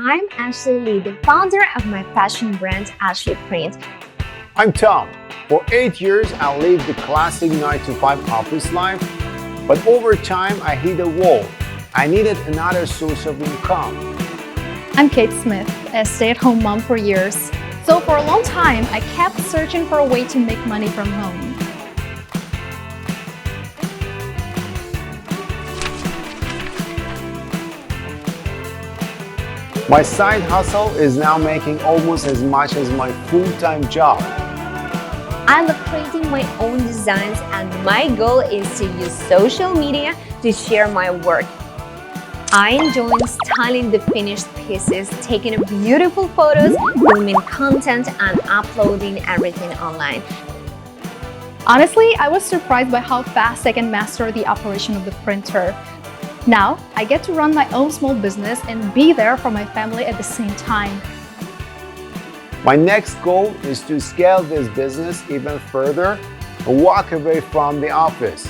I'm Ashley Lee, the founder of my fashion brand, Ashley Print. I'm Tom. For 8 years, I lived the classic 9-to-5 office life, but over time, I hit a wall. I needed another source of income. I'm Kate Smith, a stay-at-home mom for years. So for a long time, I kept searching for a way to make money from home. My side hustle is now making almost as much as my full-time job. I love creating my own designs, and my goal is to use social media to share my work. I enjoy styling the finished pieces, taking beautiful photos, filming content, and uploading everything online. Honestly, I was surprised by how fast I can master the operation of the printer. Now, I get to run my own small business and be there for my family at the same time. My next goal is to scale this business even further and walk away from the office.